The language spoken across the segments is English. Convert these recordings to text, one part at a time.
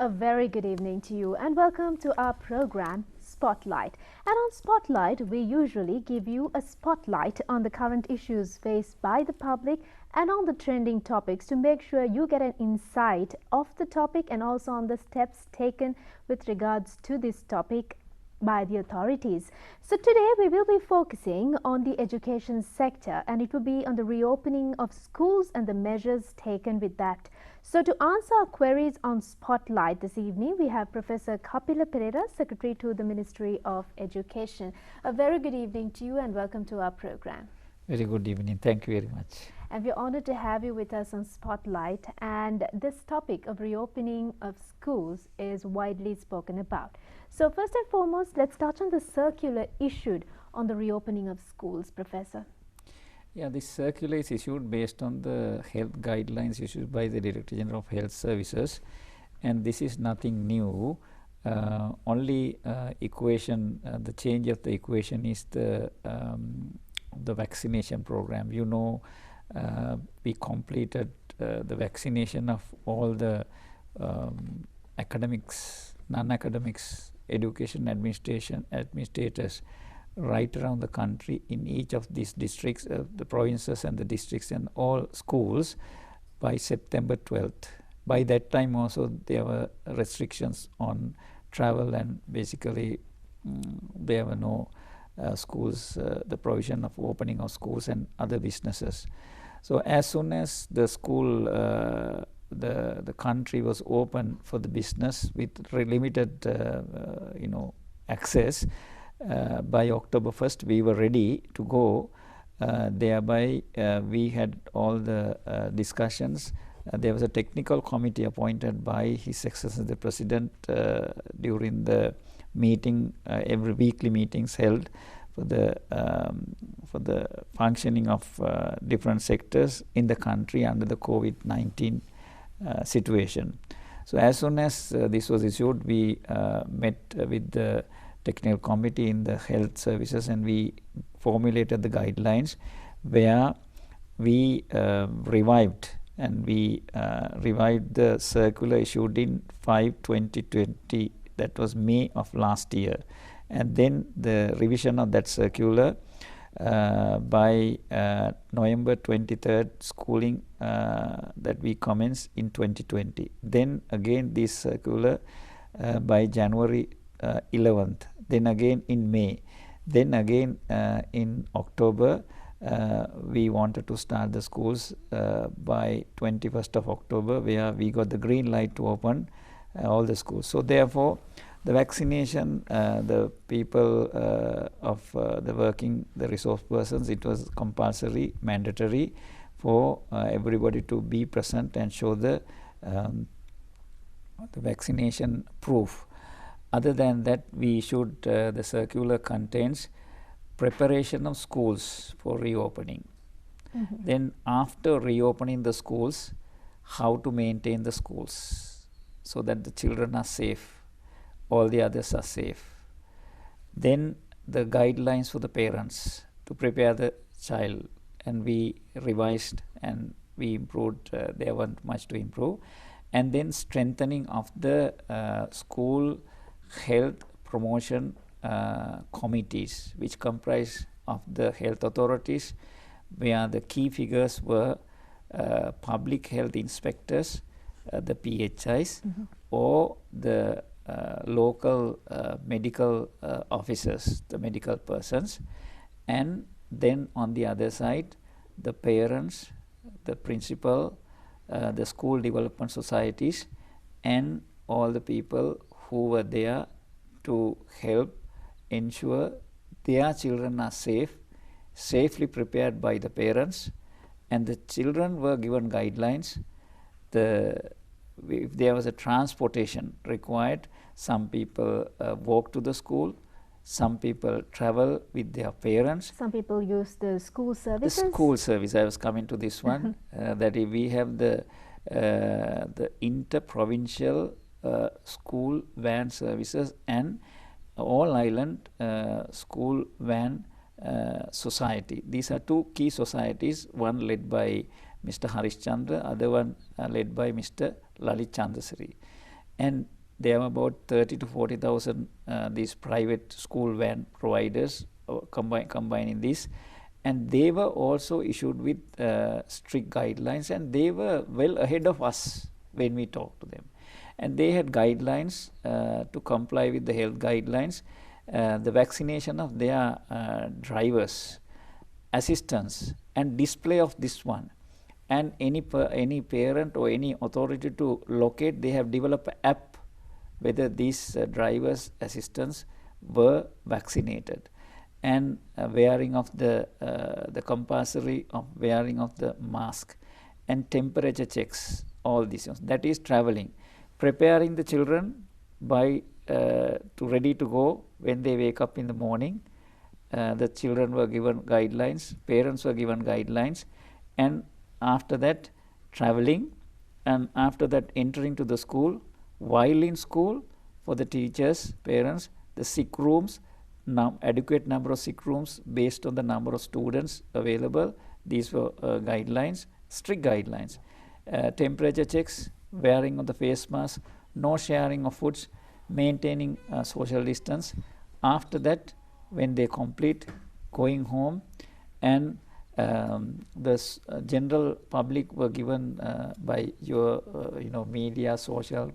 A very good evening to you and welcome to our program Spotlight. And on Spotlight, we usually give you a spotlight on the current issues faced by the public and on the trending topics to make sure you get an insight of the topic and also on the steps taken with regards to this topic by the authorities. So today we will be focusing on the education sector, and it will be on the reopening of schools and the measures taken with that. So to answer our queries on Spotlight this evening, we have Professor Kapila Perera, Secretary to the Ministry of Education. A very good evening to you and welcome to our program. Very good evening. Thank you very much. And we're honored to have you with us on Spotlight. And this topic of reopening of schools is widely spoken about. So first and foremost, let's touch on the circular issued on the reopening of schools, Professor. Yeah, this circular is issued based on the health guidelines issued by the Director General of Health Services, and this is nothing new. Only equation, the change of the equation is the vaccination program. You know, we completed the vaccination of all the academics, non-academics, education administrators right around the country in each of these districts, the provinces and the districts and all schools by September 12th. By that time also there were restrictions on travel, and basically there were no schools, the provision of opening of schools and other businesses. So as soon as the school, the country was open for the business with limited access, by October 1st we were ready to go. Thereby we had all the discussions. There was a technical committee appointed by His Excellency the President during the meeting, every weekly meetings held for the functioning of different sectors in the country under the COVID-19 situation. So as soon as this was issued, we met with the technical committee in the health services, and we formulated the guidelines where we revived the circular issued in 5/2020, that was May of last year, and then the revision of that circular by November 23rd schooling that we commenced in 2020. Then again this circular by January 11th, then again in May, then again in October. We wanted to start the schools by 21st of October, where we got the green light to open all the schools. So therefore the vaccination, the people of the resource persons, it was compulsory, mandatory for everybody to be present and show the vaccination proof. Other than that, we issued the circular contains preparation of schools for reopening. Mm-hmm. Then after reopening the schools, how to maintain the schools so that the children are safe, all the others are safe. Then the guidelines for the parents to prepare the child, and we revised and we improved. There wasn't much to improve. And then strengthening of the school health promotion committees, which comprise of the health authorities, where the key figures were public health inspectors, the PHIs, mm-hmm. or the local medical officers, the medical persons, and then on the other side the parents, the principal, the school development societies, and all the people who were there to help ensure their children are safe, safely prepared by the parents, and the children were given guidelines. If there was a transportation required, some people walk to the school, some people travel with their parents. Some people use the school services. The school service, I was coming to this one, that we have the inter-provincial school van services and all island school van society. These are two key societies, one led by Mr. Harish Chandra, other one led by Mr. Lalit Chandrasiri. and there are about 30 to 40,000 these private school van providers combining this, and they were also issued with strict guidelines, and they were well ahead of us when we talked to them, and they had guidelines to comply with the health guidelines, the vaccination of their drivers, assistants, and display of this one, and any parent or any authority to locate. They have developed an app whether these drivers assistants were vaccinated, and wearing of the compulsory of wearing of the mask, and temperature checks, all these things. That is traveling, preparing the children by to ready to go when they wake up in the morning. The children were given guidelines, parents were given guidelines, and after that traveling, and after that entering to the school. While in school, for the teachers, parents, the sick rooms, adequate number of sick rooms based on the number of students available. These were guidelines, strict guidelines. Temperature checks, wearing of the face mask, no sharing of foods, maintaining social distance. After that, when they complete, going home, and the general public were given by your media, social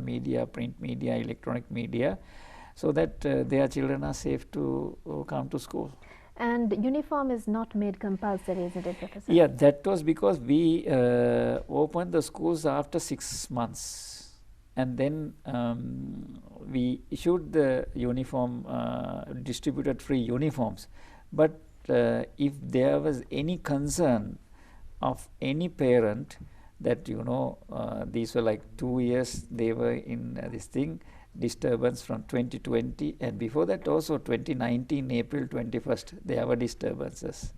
media, print media, electronic media, so that their children are safe to come to school. And uniform is not made compulsory, isn't it, Professor? Yeah, that was because we opened the schools after 6 months, and then we issued the uniform, distributed free uniforms. But if there was any concern of any parent that these were like 2 years they were in this thing, disturbance from 2020, and before that also 2019 April 21st there were disturbances.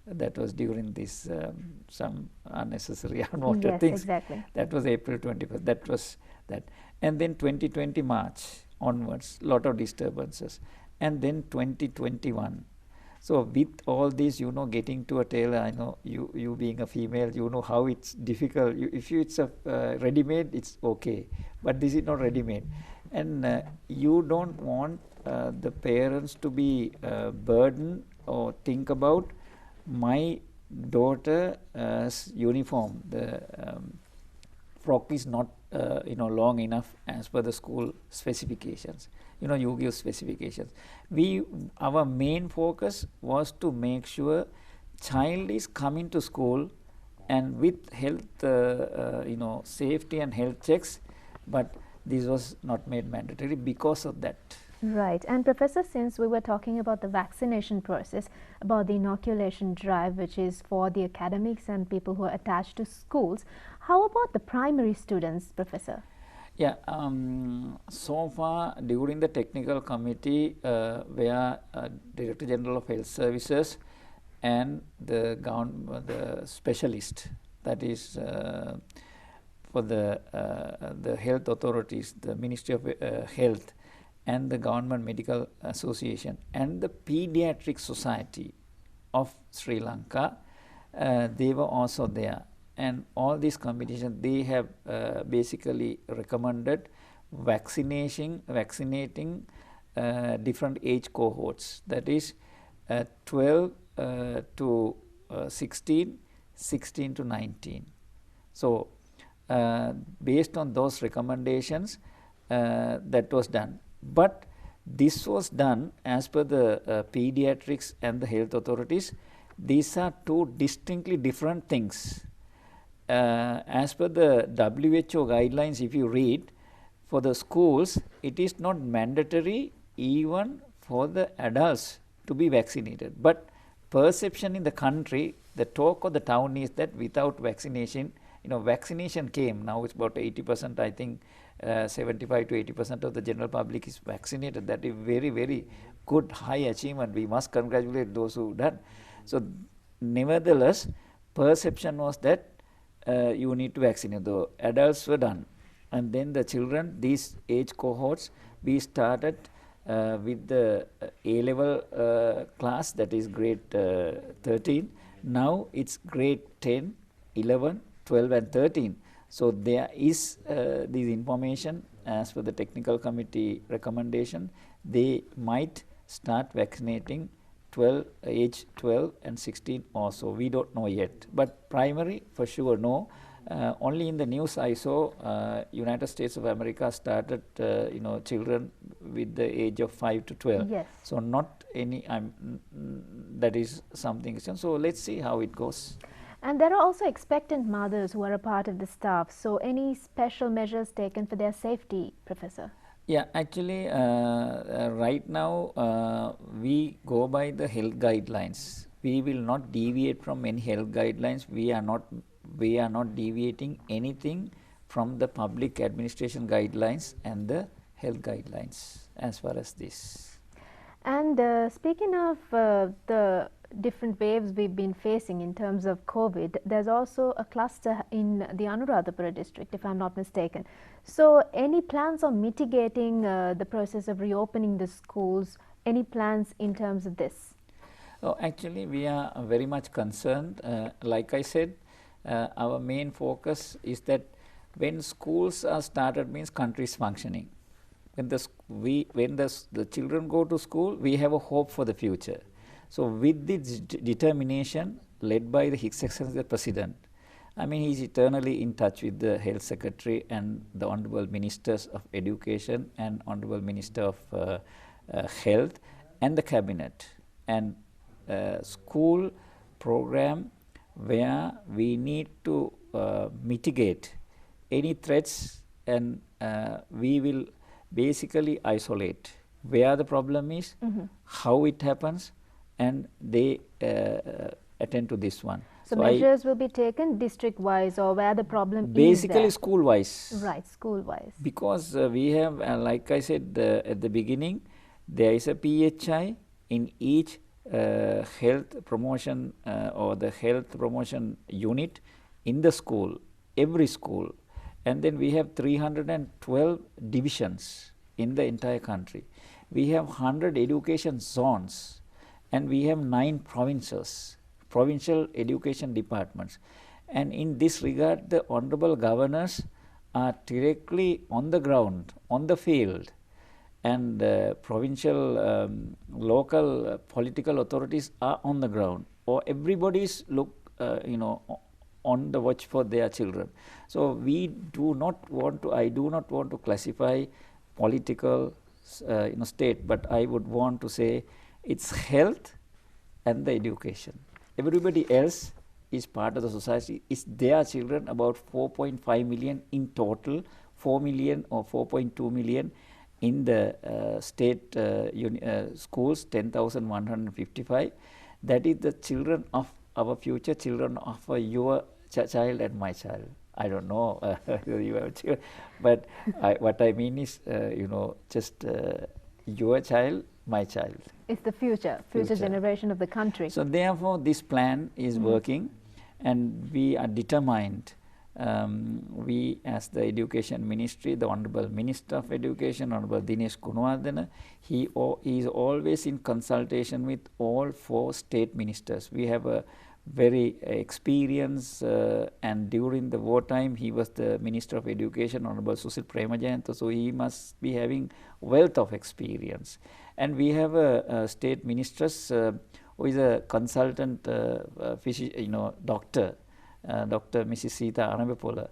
That was during this some unnecessary unwanted things. Exactly. That was April 21st. That was that. And then 2020 March onwards, lot of disturbances. And then 2021. So with all this, getting to a tailor, I know you being a female, you know how it's difficult. If it's a ready-made, it's okay. But this is not ready-made. And you don't want the parents to be burdened or think about my daughter's uniform. The frock is not long enough as per the school specifications. You give specifications. Our main focus was to make sure child is coming to school and with health, safety and health checks, but this was not made mandatory because of that. Right. And Professor, since we were talking about the vaccination process, about the inoculation drive, which is for the academics and people who are attached to schools, how about the primary students, Professor? Yeah, so far during the technical committee where Director General of Health Services and the specialist, that is for the health authorities, the Ministry of Health and the Government Medical Association and the Pediatric Society of Sri Lanka, they were also there. And all these competitions, they have basically recommended vaccinating different age cohorts, that is 12 to 16, 16 to 19. So based on those recommendations, that was done. But this was done as per the pediatrics and the health authorities. These are two distinctly different things. As per the WHO guidelines, if you read, for the schools, it is not mandatory even for the adults to be vaccinated. But perception in the country, the talk of the town is that without vaccination, vaccination came. Now it's about 80%, I think 75 to 80% of the general public is vaccinated. That is very, very good, high achievement. We must congratulate those who done. So nevertheless, perception was that you need to vaccinate. The adults were done, and then the children, these age cohorts, we started with the A-level class, that is grade 13. Now it's grade 10, 11, 12 and 13. So there is this information as per the technical committee recommendation. They might start vaccinating age 12 and 16 also. We don't know yet. But primary, for sure, no. Only in the news I saw United States of America started children with the age of 5 to 12. Yes. So not any, that is something. So let's see how it goes. And there are also expectant mothers who are a part of the staff. So any special measures taken for their safety, Professor? Yeah, actually right now we go by the health guidelines. We will not deviate from any health guidelines. We are not deviating anything from the public administration guidelines and the health guidelines as far as this. And speaking of the different waves we've been facing in terms of COVID, there's also a cluster in the Anuradhapura district, if I'm not mistaken. So any plans on mitigating the process of reopening the schools? Any plans in terms of this? Oh, actually, we are very much concerned. Like I said, our main focus is that when schools are started means country is functioning. When the children go to school, we have a hope for the future. So with this determination led by His Excellency the President, I mean, he is eternally in touch with the Health Secretary and the Honorable Ministers of Education and Honorable Minister of Health and the Cabinet, and school program where we need to mitigate any threats, and we will basically isolate where the problem is, how it happens, and they attend to this one. So measures will be taken district-wise or where the problem basically is there? School-wise. Right, school-wise. Because we have, like I said at the beginning, there is a PHI in each health promotion or the health promotion unit in the school, every school. And then we have 312 divisions in the entire country. We have 100 education zones, and we have 9 provinces, provincial education departments. And in this regard, the honorable governors are directly on the ground, on the field, and provincial, local political authorities are on the ground, or everybody's on the watch for their children. So we do not want to, I do not want to classify political state, but I would want to say it's health and the education. Everybody else is part of the society. It's their children, about 4.5 million in total, 4 million or 4.2 million in the state schools, 10,155. That is the children of our future, children of your child and my child. I don't know you have children, but what I mean is, just your child, my child. It's the future generation of the country. So therefore, this plan is working, and we are determined. We, as the Education Ministry, the Honorable Minister of Education, Honorable Dinesh Gunawardena, he is always in consultation with all 4 state ministers. We have a very experienced, and during the wartime, he was the Minister of Education, Honorable Susil Premajayantha, so he must be having wealth of experience. And we have a state ministers who is a consultant doctor, Dr. Mrs. Sita Arambapula.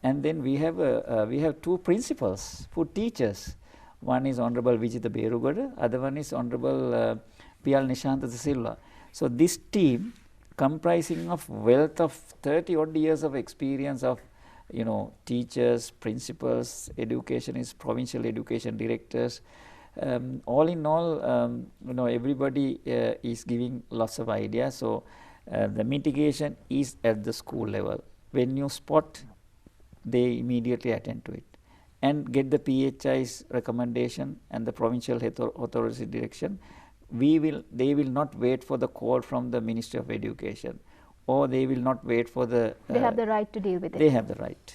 And then we have 2 principals for teachers. One is Honorable Vijitha Berugoda, other one is Honorable P.L. Nishantha Silva. So this team, comprising of wealth of 30 odd years of experience of teachers, principals, educationists, provincial education directors, all in all, everybody is giving lots of ideas. So the mitigation is at the school level. When you spot, they immediately attend to it and get the PHI's recommendation and the provincial authority direction. They will not wait for the call from the Ministry of Education, or they will not wait for the... they have the right to deal with it. They have the right.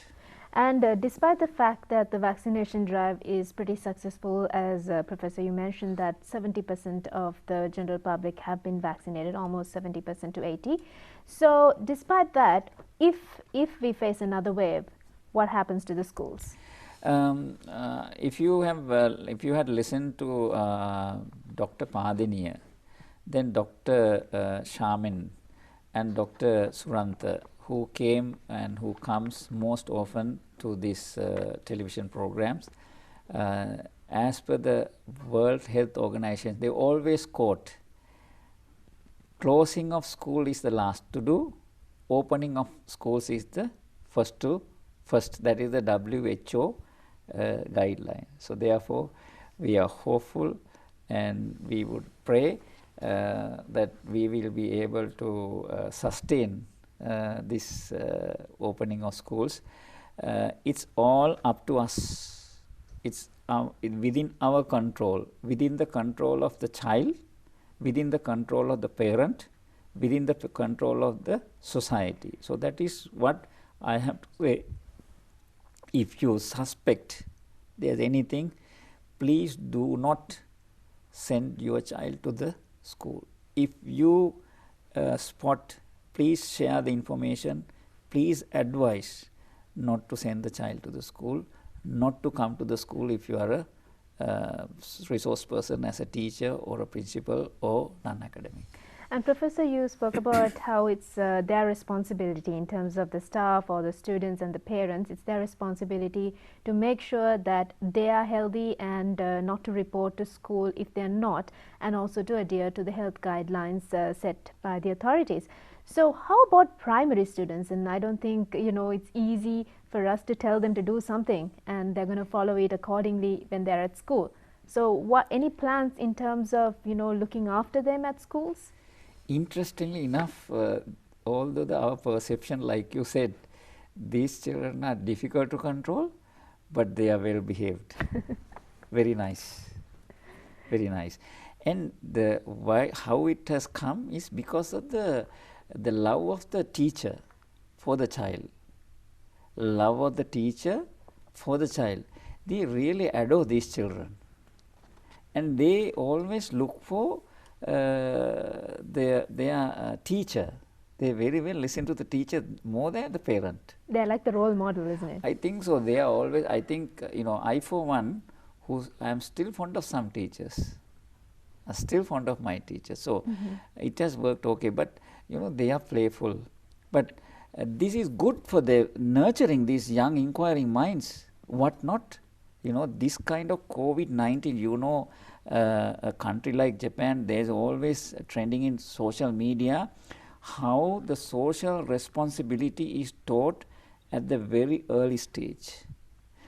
And despite the fact that the vaccination drive is pretty successful, as Professor, you mentioned that 70% of the general public have been vaccinated, almost 70% to 80. So despite that, if we face another wave, what happens to the schools? If you had listened to Dr. Padiniya, then Dr. Shamin and Dr. Surantha, who came and who comes most often to these television programs, as per the World Health Organization, they always quote, closing of school is the last to do, opening of schools is the first. That is the WHO guideline. So therefore, we are hopeful and we would pray that we will be able to sustain this opening of schools. It's all up to us. It's within our control, within the control of the child, within the control of the parent, within the control of the society. So that is what I have to say. If you suspect there's anything, please do not send your child to the school. If you spot, please share the information. Please advise not to send the child to the school, not to come to the school if you are a resource person as a teacher or a principal or non-academic. And Professor, you spoke about how it's their responsibility in terms of the staff or the students and the parents. It's their responsibility to make sure that they are healthy and not to report to school if they're not, and also to adhere to the health guidelines set by the authorities. So how about primary students? And I don't think, it's easy for us to tell them to do something and they're going to follow it accordingly when they're at school. So any plans in terms of, looking after them at schools? Interestingly enough, although our perception, like you said, these children are difficult to control, but they are well behaved. Very nice. Very nice. And how it has come is because of the love of the teacher for the child. Love of the teacher for the child. They really adore these children. And they always look for their teacher. They very well listen to the teacher more than the parent. They're like the role model, isn't it? I think so. They are always, I think, I for one, I am still fond of some teachers. I'm still fond of my teachers. So it has worked okay. But, they are playful. But this is good for nurturing these young inquiring minds. What not? This kind of COVID-19, a country like Japan, there's always trending in social media how the social responsibility is taught at the very early stage.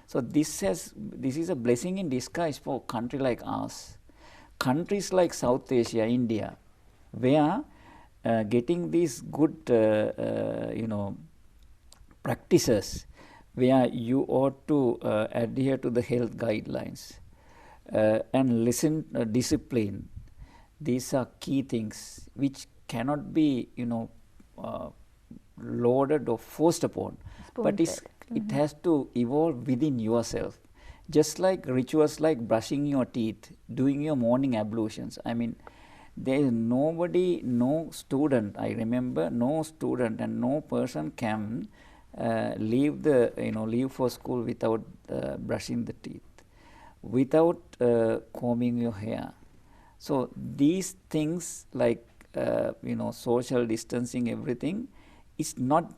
So this is a blessing in disguise for a country like ours. Countries like South Asia, India, where getting these good practices, where you ought to adhere to the health guidelines and listen discipline. These are key things which cannot be loaded or forced upon, but it has to evolve within yourself. Just like rituals like brushing your teeth, doing your morning ablutions. I mean, there is nobody, no student, I remember, no student and no person can leave for school without brushing the teeth, without combing your hair. So these things like social distancing, everything, is not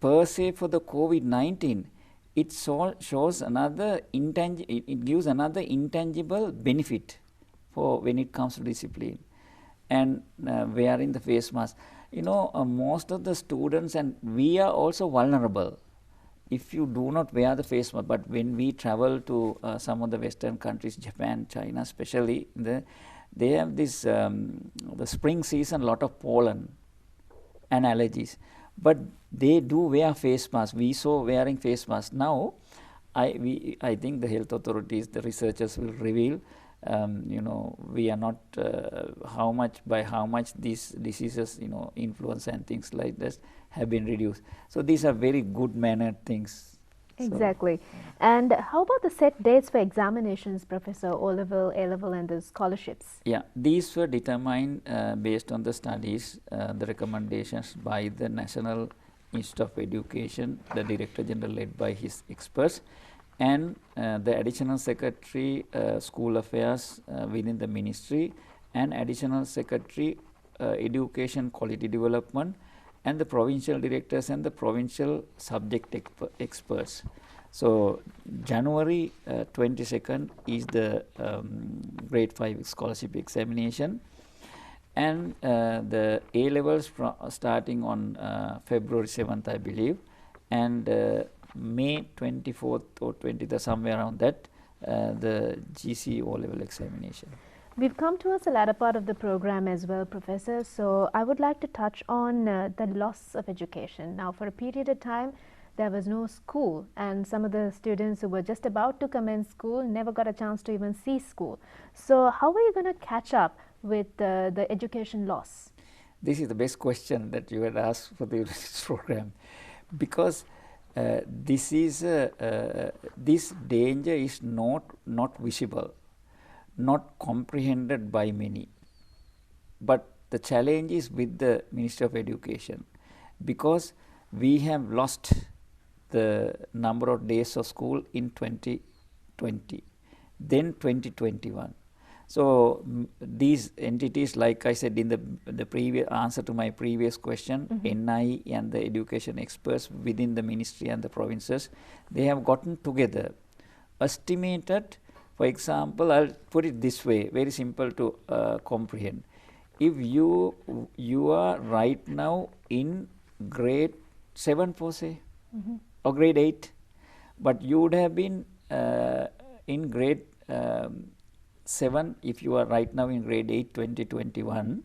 per se for the COVID-19. It shows another it gives another intangible benefit for when it comes to discipline. And wearing the face mask. Most of the students, and we are also vulnerable if you do not wear the face mask. But when we travel to some of the Western countries, Japan, China especially, they have this, the spring season, lot of pollen and allergies. But they do wear face masks. We saw wearing face masks. Now, I think the health authorities, the researchers will reveal, we are not how much these diseases, influenza and things like this have been reduced. So these are very good mannered things. Exactly. And how about the set dates for examinations, Professor? O-level, A-level and the scholarships? Yeah, these were determined based on the studies, the recommendations by the National Institute of Education, the Director General led by his experts, and the Additional Secretary School Affairs within the Ministry, and Additional Secretary Education Quality Development, and the Provincial Directors and the Provincial Subject Experts. So, January 22nd is the grade 5 scholarship examination, and the A levels starting on February 7th, I believe, and May 24th or 20th, somewhere around that, the GC O level examination. We've come towards the latter part of the program as well, Professor. So I would like to touch on the loss of education. Now, for a period of time, there was no school, and some of the students who were just about to commence school never got a chance to even see school. So how are you going to catch up with the education loss? This is the best question that you had asked for the program, because this danger is not visible, not comprehended by many. But the challenge is with the Ministry of Education, because we have lost the number of days of school in 2020, then 2021. So these entities, like I said in the previous answer to my previous question, NI and the education experts within the ministry and the provinces, they have gotten together, estimated. For example, I'll put it this way, very simple to comprehend. If you are right now in grade 7, per se, or grade 8, but you would have been in grade 7 if you are right now in grade 8 2021,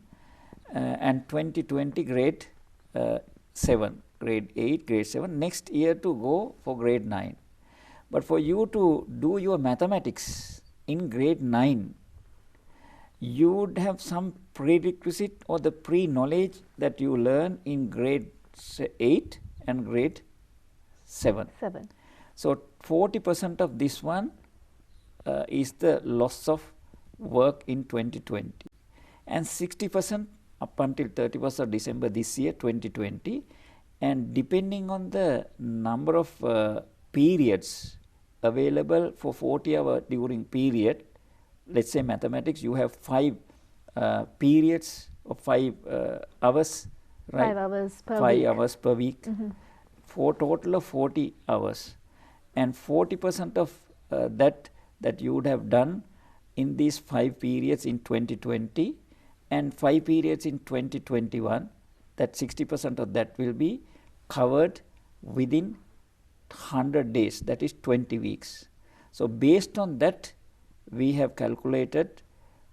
and 2020 grade 7, grade 8, grade 7, next year to go for grade 9. But for you to do your mathematics in grade 9, you would have some prerequisite or the pre-knowledge that you learn in grade 8 and grade 7. So 40% of this one is the loss of work in 2020, and 60% up until 31st of December this year 2020, and depending on the number of periods available for 40 hours during period, let's say mathematics, you have 5 periods of 5 hours, right? 5 hours per 5 week. hours per week, for total of 40 hours, and 40% of that you would have done in these 5 periods in 2020 and 5 periods in 2021, that 60% of that will be covered within 100 days, that is 20 weeks. So based on that, we have calculated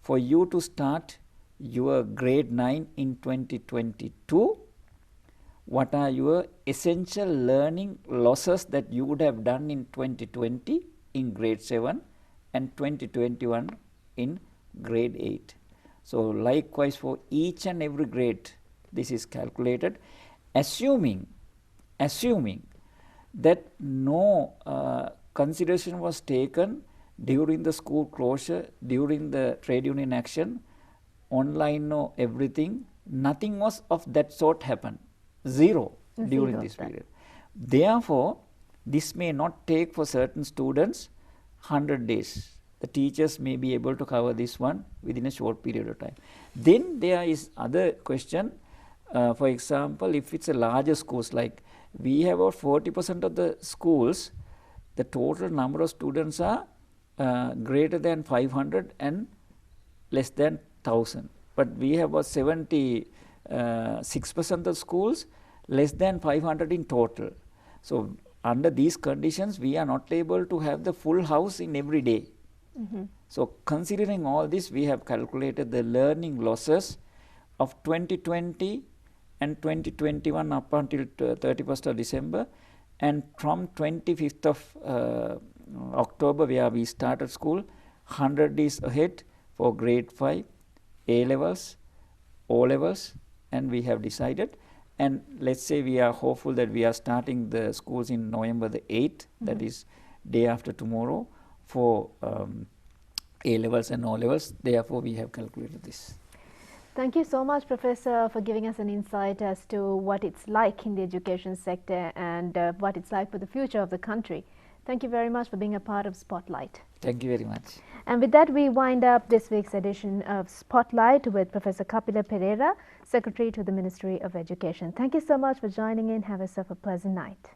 for you to start your grade 9 in 2022, what are your essential learning losses that you would have done in 2020 in grade 7 and 2021 in grade 8. So likewise for each and every grade this is calculated, assuming that no consideration was taken during the school closure, during the trade union action, online, no everything, nothing was of that sort happened. Zero during this period. Therefore, this may not take for certain students 100 days. The teachers may be able to cover this one within a short period of time. Then there is other question. For example, if it's a larger schools, like we have about 40% of the schools, the total number of students are greater than 500 and less than 1000. But we have about 76% of schools less than 500 in total. So under these conditions, we are not able to have the full house in every day. So considering all this, we have calculated the learning losses of 2020 and 2021 up until 31st of December, and from 25th of October, where we started school, 100 days ahead for grade 5, A levels, O levels, and we have decided, And let's say we are hopeful that we are starting the schools in November the 8th, that is day after tomorrow, for A levels and O levels. Therefore, we have calculated this. Thank you so much, Professor, for giving us an insight as to what it's like in the education sector and what it's like for the future of the country. Thank you very much for being a part of Spotlight. Thank you very much. And with that, we wind up this week's edition of Spotlight with Professor Kapila Perera, Secretary to the Ministry of Education. Thank you so much for joining in. Have yourself a pleasant night.